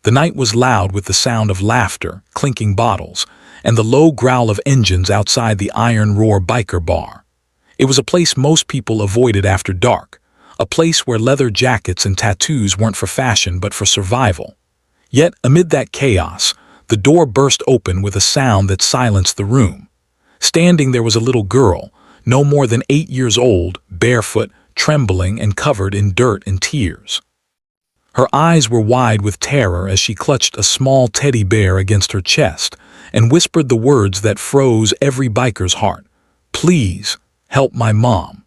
The night was loud with the sound of laughter, clinking bottles, and the low growl of engines outside the Iron Roar biker bar. It was a place most people avoided after dark, a place where leather jackets and tattoos weren't for fashion but for survival. Yet, amid that chaos, the door burst open with a sound that silenced the room. Standing there was a little girl, no more than 8 years old, barefoot, trembling and covered in dirt and tears. Her eyes were wide with terror as she clutched a small teddy bear against her chest and whispered the words that froze every biker's heart. "Please, help my mom."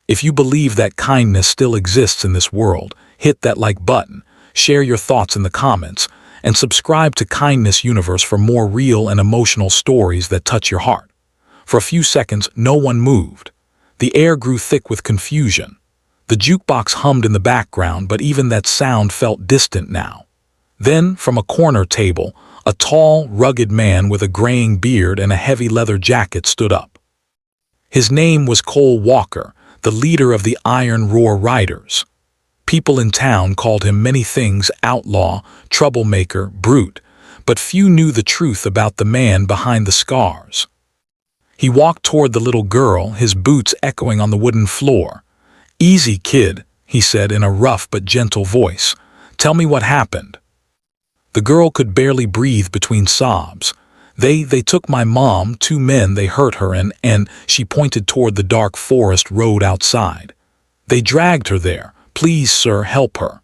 If you believe that kindness still exists in this world, hit that like button, share your thoughts in the comments, and subscribe to Kindness Universe for more real and emotional stories that touch your heart. For a few seconds, no one moved. The air grew thick with confusion. The jukebox hummed in the background, but even that sound felt distant now. Then, from a corner table, a tall, rugged man with a graying beard and a heavy leather jacket stood up. His name was Cole Walker, the leader of the Iron Roar Riders. People in town called him many things: outlaw, troublemaker, brute, but few knew the truth about the man behind the scars. He walked toward the little girl, his boots echoing on the wooden floor. "Easy, kid," he said in a rough but gentle voice. "Tell me what happened." The girl could barely breathe between sobs. They took my mom, 2 men, they hurt her and she pointed toward the dark forest road outside. "They dragged her there. Please, sir, help her."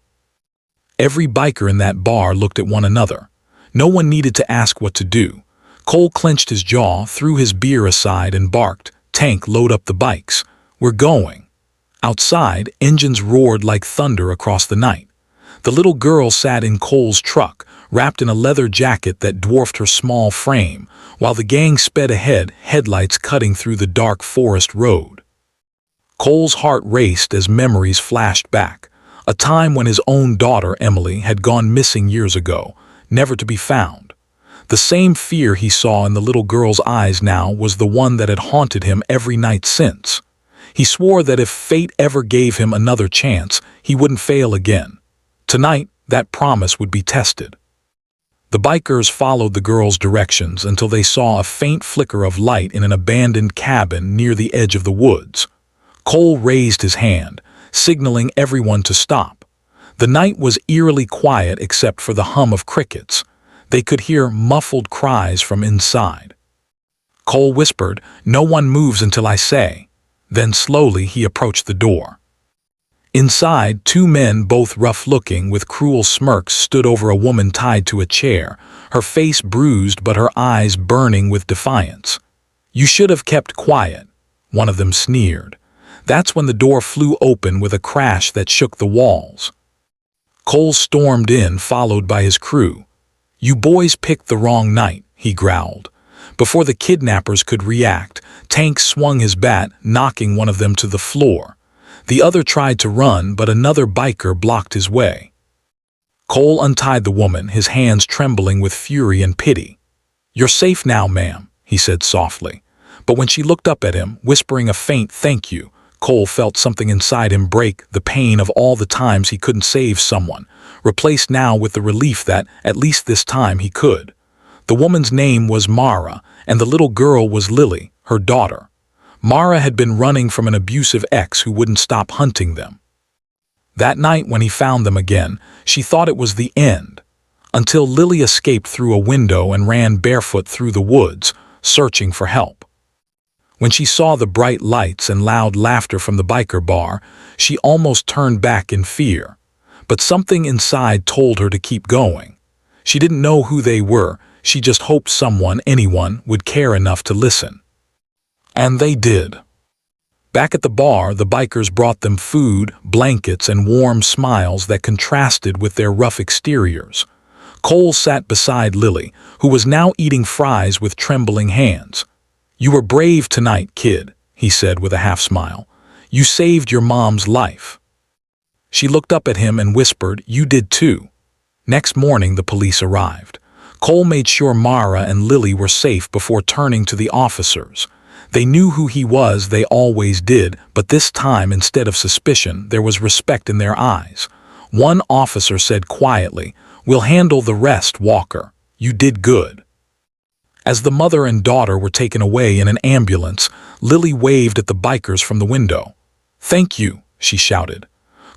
Every biker in that bar looked at one another. No one needed to ask what to do. Cole clenched his jaw, threw his beer aside and barked, "Tank, load up the bikes. We're going." Outside, engines roared like thunder across the night. The little girl sat in Cole's truck, wrapped in a leather jacket that dwarfed her small frame, while the gang sped ahead, headlights cutting through the dark forest road. Cole's heart raced as memories flashed back, a time when his own daughter, Emily, had gone missing years ago, never to be found. The same fear he saw in the little girl's eyes now was the one that had haunted him every night since. He swore that if fate ever gave him another chance, he wouldn't fail again. Tonight, that promise would be tested. The bikers followed the girl's directions until they saw a faint flicker of light in an abandoned cabin near the edge of the woods. Cole raised his hand, signaling everyone to stop. The night was eerily quiet except for the hum of crickets. They could hear muffled cries from inside. Cole whispered, "No one moves until I say." Then slowly he approached the door. Inside, 2 men, both rough-looking, with cruel smirks, stood over a woman tied to a chair, her face bruised but her eyes burning with defiance. "You should have kept quiet," one of them sneered. That's when the door flew open with a crash that shook the walls. Cole stormed in, followed by his crew. "You boys picked the wrong night," he growled. Before the kidnappers could react, Tank swung his bat, knocking one of them to the floor. The other tried to run, but another biker blocked his way. Cole untied the woman, his hands trembling with fury and pity. "You're safe now, ma'am," he said softly. But when she looked up at him, whispering a faint "thank you," Cole felt something inside him break, the pain of all the times he couldn't save someone, replaced now with the relief that, at least this time, he could. The woman's name was Mara, and the little girl was Lily, her daughter. Mara had been running from an abusive ex who wouldn't stop hunting them. That night when he found them again, she thought it was the end, until Lily escaped through a window and ran barefoot through the woods, searching for help. When she saw the bright lights and loud laughter from the biker bar, she almost turned back in fear. But something inside told her to keep going. She didn't know who they were, she just hoped someone, anyone, would care enough to listen. And they did. Back at the bar, the bikers brought them food, blankets, and warm smiles that contrasted with their rough exteriors. Cole sat beside Lily, who was now eating fries with trembling hands. "You were brave tonight, kid," he said with a half-smile. "You saved your mom's life." She looked up at him and whispered, "You did too." Next morning, the police arrived. Cole made sure Mara and Lily were safe before turning to the officers. They knew who he was, they always did, but this time, instead of suspicion, there was respect in their eyes. One officer said quietly, We'll handle the rest, Walker. You did good." As the mother and daughter were taken away in an ambulance, Lily waved at the bikers from the window. "Thank you," she shouted.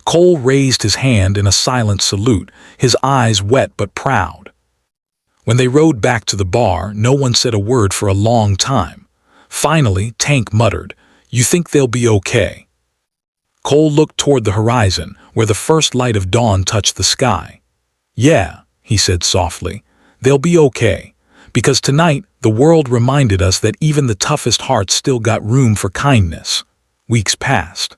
Cole raised his hand in a silent salute, his eyes wet but proud. When they rode back to the bar, no one said a word for a long time. Finally, Tank muttered, "You think they'll be okay?" Cole looked toward the horizon, where the first light of dawn touched the sky. "Yeah," he said softly, "they'll be okay. Because tonight, the world reminded us that even the toughest hearts still got room for kindness." Weeks passed.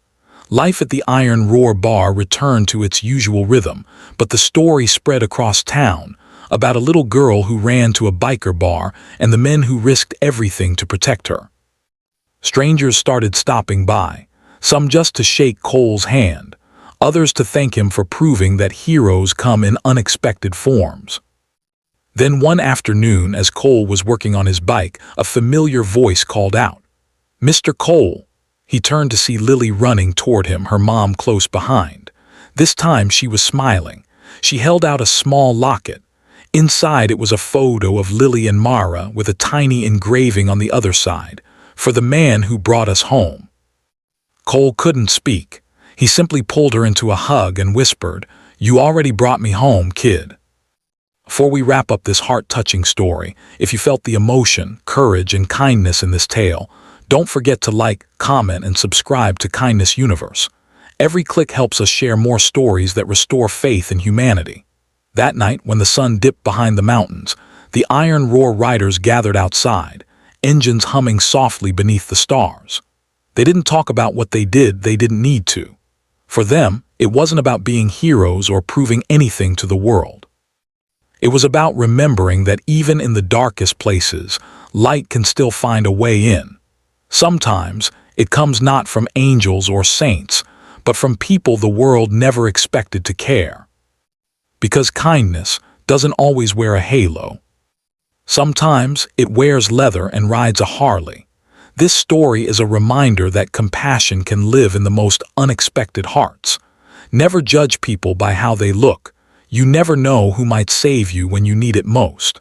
Life at the Iron Roar bar returned to its usual rhythm, but the story spread across town, about a little girl who ran to a biker bar and the men who risked everything to protect her. Strangers started stopping by, some just to shake Cole's hand, others to thank him for proving that heroes come in unexpected forms. Then one afternoon, as Cole was working on his bike, a familiar voice called out, "Mr. Cole." He turned to see Lily running toward him, her mom close behind. This time she was smiling. She held out a small locket. Inside it was a photo of Lily and Mara with a tiny engraving on the other side, "For the man who brought us home." Cole couldn't speak. He simply pulled her into a hug and whispered, "You already brought me home, kid." Before we wrap up this heart-touching story, if you felt the emotion, courage, and kindness in this tale, don't forget to like, comment, and subscribe to Kindness Universe. Every click helps us share more stories that restore faith in humanity. That night, when the sun dipped behind the mountains, the Iron Roar riders gathered outside, engines humming softly beneath the stars. They didn't talk about what they didn't need to. For them, it wasn't about being heroes or proving anything to the world. It was about remembering that even in the darkest places, light can still find a way in. Sometimes, it comes not from angels or saints, but from people the world never expected to care. Because kindness doesn't always wear a halo. Sometimes it wears leather and rides a Harley. This story is a reminder that compassion can live in the most unexpected hearts. Never judge people by how they look. You never know who might save you when you need it most.